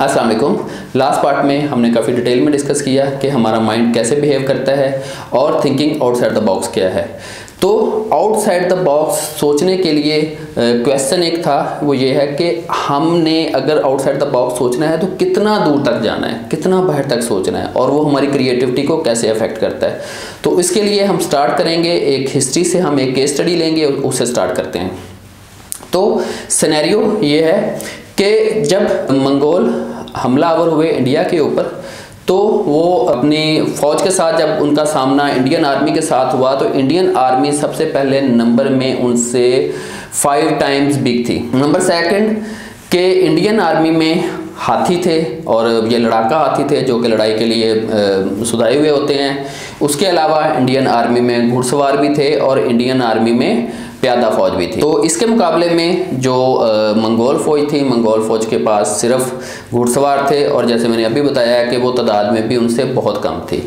अस्सलाम वालेकुम। Last part में हमने काफ़ी डिटेल में डिस्कस किया कि हमारा माइंड कैसे बिहेव करता है और थिंकिंग आउटसाइड द बॉक्स क्या है। तो आउटसाइड द बॉक्स सोचने के लिए क्वेश्चन एक था, वो ये है कि हमने अगर आउटसाइड द बॉक्स सोचना है तो कितना दूर तक जाना है, कितना बाहर तक सोचना है और वो हमारी क्रिएटिविटी को कैसे अफेक्ट करता है। तो इसके लिए हम स्टार्ट करेंगे एक हिस्ट्री से, हम एक केस स्टडी लेंगे, उससे स्टार्ट करते हैं। तो सिनेरियो ये है कि जब मंगोल हमलावर हुए इंडिया के ऊपर, तो वो अपनी फ़ौज के साथ जब उनका सामना इंडियन आर्मी के साथ हुआ तो इंडियन आर्मी सबसे पहले नंबर में उनसे 5 टाइम्स बिग थी। नंबर सेकंड के इंडियन आर्मी में हाथी थे और ये लड़ाका हाथी थे जो कि लड़ाई के लिए सुधाए हुए होते हैं। उसके अलावा इंडियन आर्मी में घुड़सवार भी थे और इंडियन आर्मी में प्यादा फौज भी थी। तो इसके मुकाबले में जो मंगोल फौज थी, मंगोल फौज के पास सिर्फ घुड़सवार थे और जैसे मैंने अभी बताया कि वो तादाद में भी उनसे बहुत कम थी।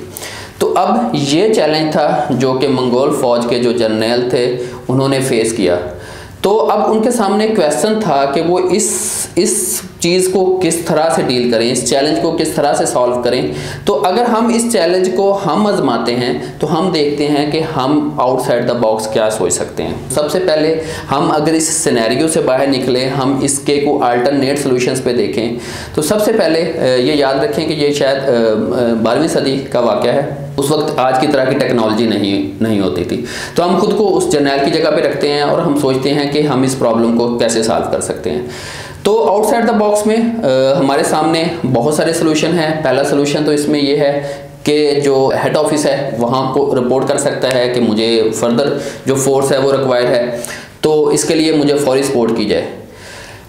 तो अब ये चैलेंज था जो कि मंगोल फौज के जो जर्नल थे उन्होंने फेस किया। तो अब उनके सामने क्वेश्चन था कि वो इस चीज़ को किस तरह से डील करें, इस चैलेंज को किस तरह से सॉल्व करें। तो अगर हम इस चैलेंज को हम आजमाते हैं तो हम देखते हैं कि हम आउटसाइड द बॉक्स क्या सोच सकते हैं। सबसे पहले हम अगर इस सिनेरियो से बाहर निकले, हम इसके को अल्टरनेट सॉल्यूशंस पे देखें। तो सबसे पहले ये याद रखें कि ये शायद 12वीं सदी का वाक़या है। उस वक्त आज की तरह की टेक्नोलॉजी नहीं होती थी। तो हम खुद को उस जर्नल की जगह पे रखते हैं और हम सोचते हैं कि हम इस प्रॉब्लम को कैसे सॉल्व कर सकते हैं। तो आउटसाइड द बॉक्स में हमारे सामने बहुत सारे सोल्यूशन हैं। पहला सोल्यूशन तो इसमें यह है कि जो हेड ऑफिस है वहाँ को रिपोर्ट कर सकता है कि मुझे फर्दर जो फोर्स है वो रिक्वायर्ड है, तो इसके लिए मुझे फौरी सपोर्ट की जाए।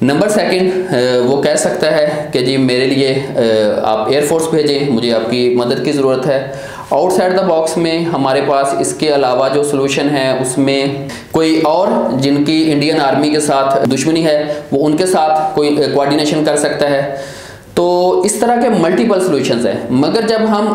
नंबर सेकंड वो कह सकता है कि जी मेरे लिए आप एयरफोर्स भेजें, मुझे आपकी मदद की ज़रूरत है। आउटसाइड द बॉक्स में हमारे पास इसके अलावा जो सॉल्यूशन है उसमें कोई और जिनकी इंडियन आर्मी के साथ दुश्मनी है वो उनके साथ कोई कोऑर्डिनेशन कर सकता है। तो इस तरह के मल्टीपल सॉल्यूशंस हैं। मगर जब हम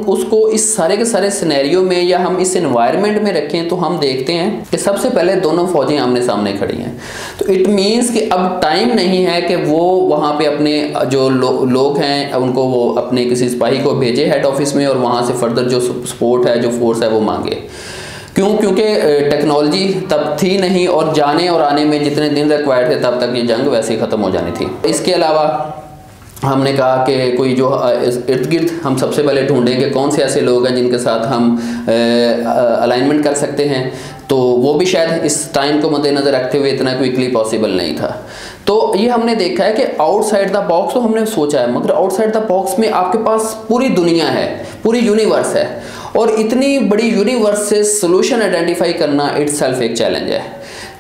उसको इस सारे के सारे सिनेरियो में या हम इस एनवायरनमेंट में रखें तो हम देखते हैं कि सबसे पहले दोनों फौजें आमने सामने खड़ी हैं। तो इट मीन्स कि अब टाइम नहीं है कि वो वहाँ पे अपने जो लोग हैं उनको वो अपने किसी सिपाही को भेजे हेड ऑफिस में और वहाँ से फर्दर जो सपोर्ट है, जो फोर्स है वो मांगे। क्यों? क्योंकि टेक्नोलॉजी तब थी नहीं और जाने और आने में जितने दिन रिक्वायर्ड थे तब तक ये जंग वैसे ही ख़त्म हो जानी थी। इसके अलावा हमने कहा कि कोई जो इर्द गिर्द हम सबसे पहले ढूंढेंगे कौन से ऐसे लोग हैं जिनके साथ हम अलाइनमेंट कर सकते हैं। तो वो भी शायद इस टाइम को मद्देनज़र रखते हुए इतना क्विकली पॉसिबल नहीं था। तो ये हमने देखा है कि आउटसाइड द बॉक्स तो हमने सोचा है, मगर आउटसाइड द बॉक्स में आपके पास पूरी दुनिया है, पूरी यूनिवर्स है और इतनी बड़ी यूनिवर्स से सोल्यूशन आइडेंटिफाई करना इटसेल्फ एक चैलेंज है।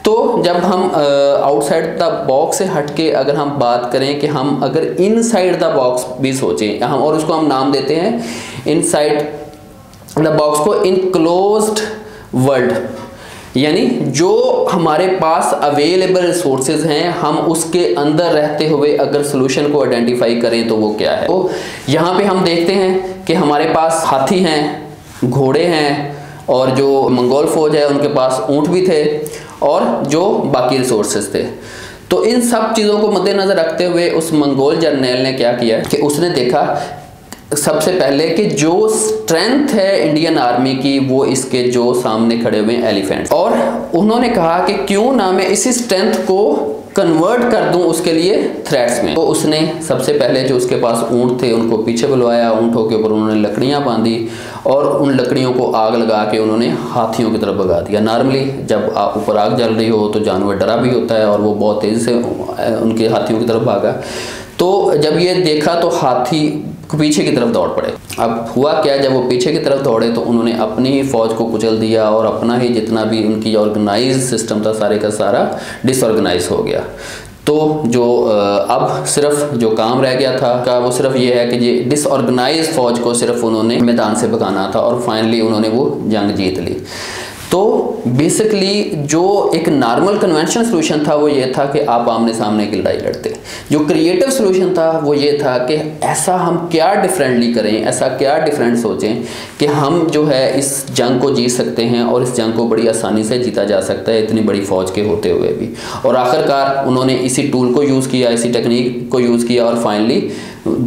तो जब हम आउटसाइड द बॉक्स से हटके अगर हम बात करें कि हम अगर इनसाइड द बॉक्स भी सोचें, हम और उसको हम नाम देते हैं इनसाइड द बॉक्स को इनक्लोज्ड वर्ल्ड, यानी जो हमारे पास अवेलेबल रिसोर्सेज हैं हम उसके अंदर रहते हुए अगर सोल्यूशन को आइडेंटिफाई करें तो वो क्या है। तो यहाँ पे हम देखते हैं कि हमारे पास हाथी हैं, घोड़े हैं और जो मंगोल फौज है उनके पास ऊँट भी थे और जो बाकी रिसोर्सेज थे। तो इन सब चीज़ों को मद्देनज़र रखते हुए उस मंगोल जर्नल ने क्या किया कि उसने देखा सबसे पहले कि जो स्ट्रेंथ है इंडियन आर्मी की वो इसके जो सामने खड़े हुए एलिफेंट, और उन्होंने कहा कि क्यों ना मैं इसी स्ट्रेंथ को कन्वर्ट कर दूं उसके लिए थ्रेट्स में। तो उसने सबसे पहले जो उसके पास ऊँट थे उनको पीछे बुलवाया, ऊँटों के ऊपर उन्होंने लकड़ियाँ बांधी और उन लकड़ियों को आग लगा के उन्होंने हाथियों की तरफ भगा दिया। नॉर्मली जब ऊपर आग जल रही हो तो जानवर डरा भी होता है और वो बहुत तेज़ी से उनके हाथियों की तरफ भागा। तो जब ये देखा तो हाथी पीछे की तरफ दौड़ पड़े। अब हुआ क्या, जब वो पीछे की तरफ दौड़े तो उन्होंने अपनी ही फौज को कुचल दिया और अपना ही जितना भी उनकी ऑर्गेनाइज सिस्टम था सारे का सारा डिसऑर्गेनाइज हो गया। तो जो अब सिर्फ जो काम रह गया था का वो सिर्फ ये है कि ये डिसऑर्गेनाइज फौज को सिर्फ उन्होंने मैदान से भगाना था और फाइनली उन्होंने वो जंग जीत ली। तो बेसिकली जो एक नॉर्मल कन्वेंशनल सॉल्यूशन था वो ये था कि आप आमने सामने की लड़ाई लड़ते। जो क्रिएटिव सॉल्यूशन था वो ये था कि ऐसा हम क्या डिफरेंटली करें, ऐसा क्या डिफरेंट सोचें कि हम जो है इस जंग को जीत सकते हैं और इस जंग को बड़ी आसानी से जीता जा सकता है इतनी बड़ी फौज के होते हुए भी। और आखिरकार उन्होंने इसी टूल को यूज़ किया, इसी टेक्निक को यूज़ किया और फाइनली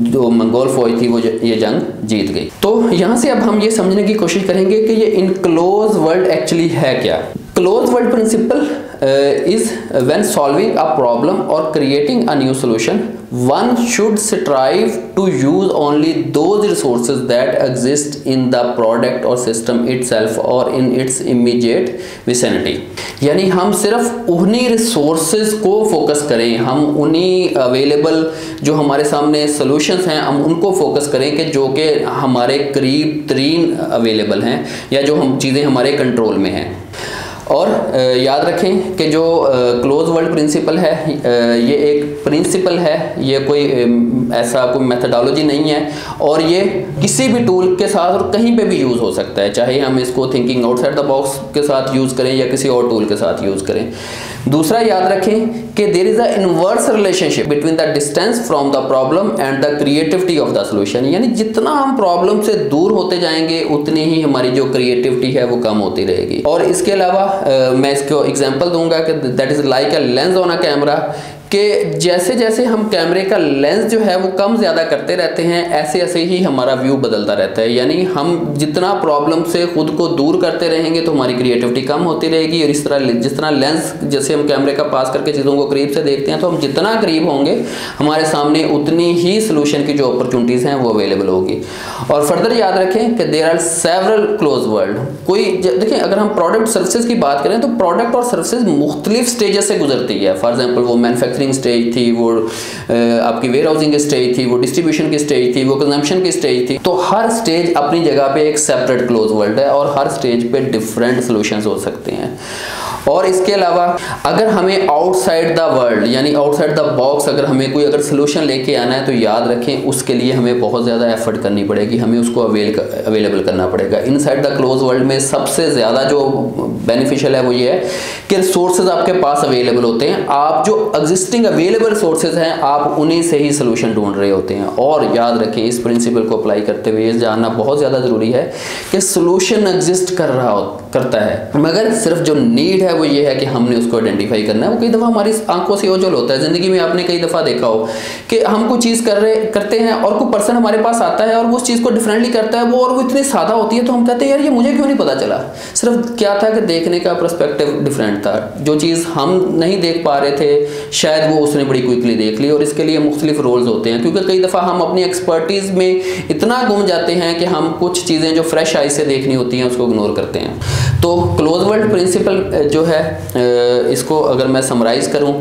जो मंगोल फौज थी वो ये जंग जीत गई। तो यहाँ से अब हम ये समझने की कोशिश करेंगे कि ये इनक्लोज वर्ल्ड एक्चुअली है क्या। Close world principle is when solving a problem or creating a new solution, one should strive to use only those resources that exist in the product or system itself or in its immediate vicinity। यानी हम सिर्फ उन्हीं resources को focus करें, हम उन्हीं available जो हमारे सामने सॉल्यूशंस हैं हम उनको फोकस करें कि जो कि हमारे करीब तरीन अवेलेबल हैं या जो हम चीज़ें हमारे कंट्रोल में हैं। और याद रखें कि जो क्लोज वर्ल्ड प्रिंसिपल है ये एक प्रिंसिपल है, ये कोई ऐसा कोई मेथडोलॉजी नहीं है और ये किसी भी टूल के साथ और कहीं पे भी यूज़ हो सकता है, चाहे हम इसको थिंकिंग आउटसाइड द बॉक्स के साथ यूज़ करें या किसी और टूल के साथ यूज़ करें। दूसरा याद रखें कि there is a inverse relationship between the distance from the problem and the creativity of the solution. यानी जितना हम प्रॉब्लम से दूर होते जाएंगे उतनी ही हमारी जो क्रिएटिविटी है वो कम होती रहेगी। और इसके अलावा मैं इसको एग्जांपल दूंगा कि that is like a lens on a camera, कि जैसे जैसे हम कैमरे का लेंस जो है वो कम ज़्यादा करते रहते हैं ऐसे ऐसे ही हमारा व्यू बदलता रहता है। यानी हम जितना प्रॉब्लम से खुद को दूर करते रहेंगे तो हमारी क्रिएटिविटी कम होती रहेगी। और इस तरह जिस तरह लेंस जैसे हम कैमरे का पास करके चीज़ों को करीब से देखते हैं तो हम जितना करीब होंगे हमारे सामने उतनी ही सोल्यूशन की जो अपॉर्चुनिटीज़ हैं वो अवेलेबल होगी। और फर्दर याद रखें कि there are several close world. कोई देखिए अगर हम प्रोडक्ट सर्विसेज की बात करें तो प्रोडक्ट और सर्विसेज मुख्तलिफ स्टेजेस से गुजरती है। फॉर एग्जाम्पल वो मैन्युफैक्चरिंग स्टेज थी, वो आपकी वेयर हाउसिंग की स्टेज थी, वो डिस्ट्रीब्यूशन की स्टेज थी, वो कंजम्पशन की स्टेज थी। तो हर स्टेज अपनी जगह पे एक सेपरेट क्लोज वर्ल्ड है और हर स्टेज पे डिफरेंट सॉल्यूशंस हो सकते हैं। और इसके अलावा अगर हमें आउटसाइड द वर्ल्ड यानी आउटसाइड द बॉक्स अगर सोल्यूशन लेके आना है तो याद रखें उसके लिए हमें बहुत ज़्यादा एफर्ट करनी पड़ेगी, हमें उसको अवेलेबल करना पड़ेगा। इनसाइड द क्लोज वर्ल्ड में सबसे ज़्यादा जो बेनिफिशियल है वो ये है कि रिसोर्सेज आपके पास अवेलेबल होते हैं, आप जो एग्जिस्टिंग अवेलेबल सोर्सेज हैं आप उन्हीं से ही सोल्यूशन ढूंढ रहे होते हैं। और याद रखें इस प्रिंसिपल को अप्लाई करते हुए ये जानना बहुत ज़्यादा ज़रूरी है कि सोल्यूशन एग्जिस्ट करता है मगर सिर्फ जो नीड है वो ये है कि हमने उसको आइडेंटिफाई करना है। वो कई दफ़ा हमारी आंखों से ओझल होता है। ज़िंदगी में आपने कई दफ़ा देखा हो कि हम कोई चीज़ करते हैं और कोई पर्सन हमारे पास आता है और वो उस चीज़ को डिफरेंटली करता है वो इतनी सादा होती है तो हम कहते हैं यार ये मुझे क्यों नहीं पता चला। सिर्फ क्या था कि देखने का पर्सपेक्टिव डिफरेंट था, जो चीज़ हम नहीं देख पा रहे थे शायद वो उसने बड़ी क्विकली देख ली। और इसके लिए मुख्तलिफ रोल्स होते हैं क्योंकि कई दफ़ा हम अपनी एक्सपर्टीज़ में इतना गुम जाते हैं कि हम कुछ चीज़ें जो फ्रेश आई से देखनी होती हैं उसको इग्नोर करते हैं। तो क्लोज वर्ल्ड प्रिंसिपल जो है इसको अगर मैं समराइज करूं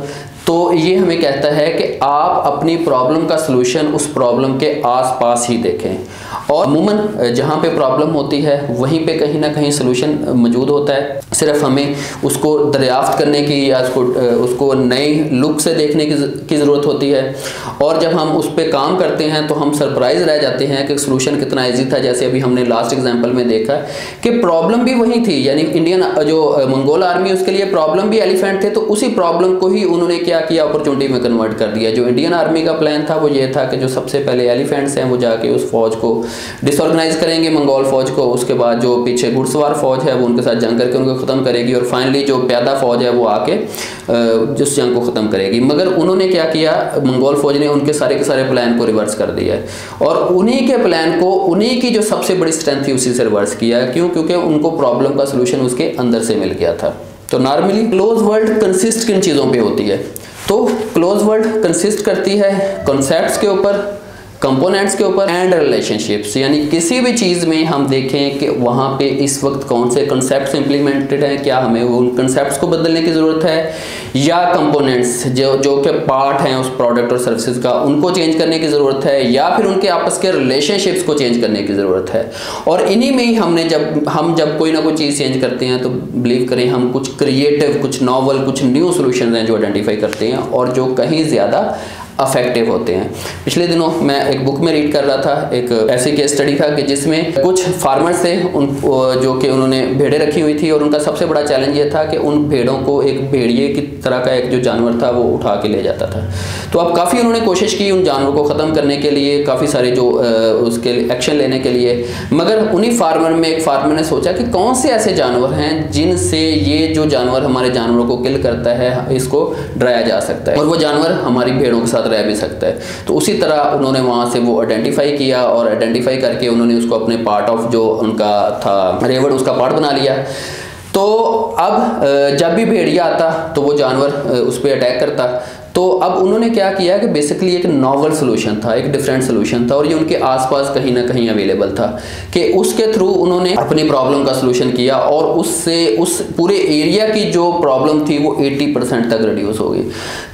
तो ये हमें कहता है कि आप अपनी प्रॉब्लम का सलूशन उस प्रॉब्लम के आसपास ही देखें और अमूमन जहाँ पे प्रॉब्लम होती है वहीं पे कहीं ना कहीं सलूशन मौजूद होता है। सिर्फ हमें उसको दरियाफ्त करने की या उसको नए लुक से देखने की ज़रूरत होती है। और जब हम उस पर काम करते हैं तो हम सरप्राइज रह जाते हैं कि सलूशन कितना ईजी था। जैसे अभी हमने लास्ट एग्जाम्पल में देखा कि प्रॉब्लम भी वही थी, यानी इंडियन जो मंगोल आर्मी उसके लिए प्रॉब्लम भी एलिफेंट थे तो उसी प्रॉब्लम को ही उन्होंने क्या किया अपॉर्चुनिटी में कन्वर्ट कर दिया। जो इंडियन आर्मी का प्लान था वो ये था कि जो सबसे पहले एलिफेंट्स हैं वो जाके उस फौज को डिसऑर्गेनाइज करेंगे मंगोल फौज को, उसके बाद जो पीछे घुड़सवार फौज है वो उनके साथ जंग करके उनको ख़त्म करेगी और फाइनली जो प्यादा फौज है वो आके जिस जंग को ख़त्म करेगी। मगर उन्होंने क्या किया, मंगोल फौज ने उनके सारे के सारे प्लान को रिवर्स कर दिया है और उन्हीं के प्लान को उन्हीं की जो सबसे बड़ी स्ट्रेंथ थी उसी से रिवर्स किया। क्यों? क्योंकि उनको प्रॉब्लम का सोल्यूशन उसके अंदर से मिल गया था। तो नॉर्मली क्लोज वर्ल्ड कंसिस्ट किन चीज़ों पे होती है? तो क्लोज वर्ल्ड कंसिस्ट करती है कॉन्सेप्ट्स के ऊपर, कंपोनेंट्स के ऊपर एंड रिलेशनशिप्स। यानी किसी भी चीज़ में हम देखें कि वहाँ पे इस वक्त कौन से कंसेप्ट्स इंप्लीमेंटेड हैं, क्या हमें उन कंसेप्ट्स को बदलने की ज़रूरत है या कंपोनेंट्स जो कि पार्ट हैं उस प्रोडक्ट और सर्विसेज का उनको चेंज करने की ज़रूरत है या फिर उनके आपस के रिलेशनशिप्स को चेंज करने की ज़रूरत है। और इन्हीं में ही हम जब कोई ना कोई चीज़ चेंज करते हैं तो बिलीव करें हम कुछ क्रिएटिव, कुछ नॉवल, कुछ न्यू सोल्यूशन हैं जो आइडेंटिफाई करते हैं और जो कहीं ज़्यादा अफेक्टिव होते हैं। पिछले दिनों मैं एक बुक में रीड कर रहा था, एक ऐसी केस स्टडी था कि जिसमें कुछ फार्मर्स थे जो कि उन्होंने भेड़ें रखी हुई थी और उनका सबसे बड़ा चैलेंज ये था कि उन भेड़ों को एक भेड़िए की तरह का एक जो जानवर था वो उठा के ले जाता था। तो अब काफ़ी उन्होंने कोशिश की उन जानवर को ख़त्म करने के लिए, काफ़ी सारे जो उसके एक्शन लेने के लिए, मगर उन्हीं फार्मर में एक फार्मर ने सोचा कि कौन से ऐसे जानवर हैं जिनसे ये जो जानवर हमारे जानवरों को किल करता है इसको डराया जा सकता है। और वो जानवर हमारी भेड़ों के साथ रह भी सकता है। तो उसी तरह उन्होंने वहाँ से वो आइडेंटिफाई किया और आइडेंटिफाई करके उन्होंने उसको अपने पार्ट ऑफ जो उनका था रेवड़ उसका पार्ट बना लिया। तो अब जब भी भेड़िया आता तो वो जानवर उस पर अटैक करता। तो अब उन्होंने क्या किया कि बेसिकली एक नॉवल सोल्यूशन था, एक डिफरेंट सोल्यूशन था और ये उनके आसपास कहीं ना कहीं अवेलेबल था कि उसके थ्रू उन्होंने अपनी प्रॉब्लम का सोल्यूशन किया और उससे उस पूरे एरिया की जो प्रॉब्लम थी वो 80% तक रिड्यूस हो गई।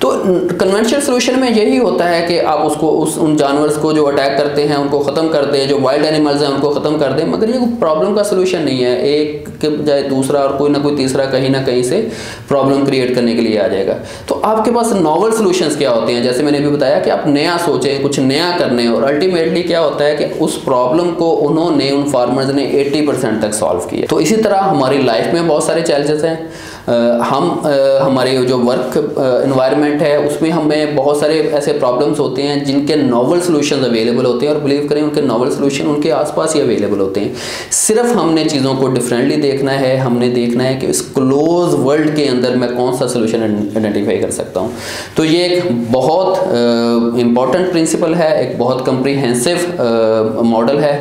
तो कन्वेंशनल सोल्यूशन में यही होता है कि आप उसको उन जानवर्स को जो अटैक करते हैं उनको ख़त्म कर दें, जो वाइल्ड एनिमल्स हैं उनको ख़त्म कर दें, मगर ये प्रॉब्लम का सोल्यूशन नहीं है। एक के बजाय दूसरा और कोई ना कोई तीसरा कहीं ना कहीं से प्रॉब्लम क्रिएट करने के लिए आ जाएगा। तो आपके पास नॉवल सॉल्यूशंस क्या होते हैं, जैसे मैंने भी बताया कि आप नया सोचें, कुछ नया करने, और अल्टीमेटली क्या होता है कि उस प्रॉब्लम को उन फार्मर्स ने 80% तक सॉल्व किया। तो इसी तरह हमारी लाइफ में बहुत सारे चैलेंजेस हैं। हमारे जो वर्क एनवायरनमेंट है उसमें हमें बहुत सारे ऐसे प्रॉब्लम्स होते हैं जिनके नॉवल सॉल्यूशंस अवेलेबल होते हैं और बिलीव करें उनके नॉवल सॉल्यूशन उनके आसपास ही अवेलेबल होते हैं। सिर्फ हमने चीज़ों को डिफरेंटली देखना है, हमने देखना है कि इस क्लोज वर्ल्ड के अंदर मैं कौन सा सॉल्यूशन आइडेंटिफाई कर सकता हूँ। तो ये एक बहुत इंपॉर्टेंट प्रिंसिपल है, एक बहुत कम्प्रीहेंसिव मॉडल है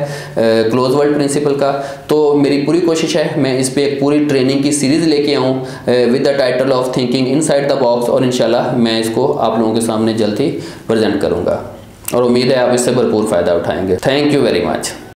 क्लोज वर्ल्ड प्रिंसिपल का। तो मेरी पूरी कोशिश है मैं इस पर एक पूरी ट्रेनिंग की सीरीज़ लेके आऊँ with the title of thinking inside the box, और इंशाल्लाह मैं इसको आप लोगों के सामने जल्द ही प्रेजेंट करूँगा और उम्मीद है आप इससे भरपूर फ़ायदा उठाएंगे। Thank you very much.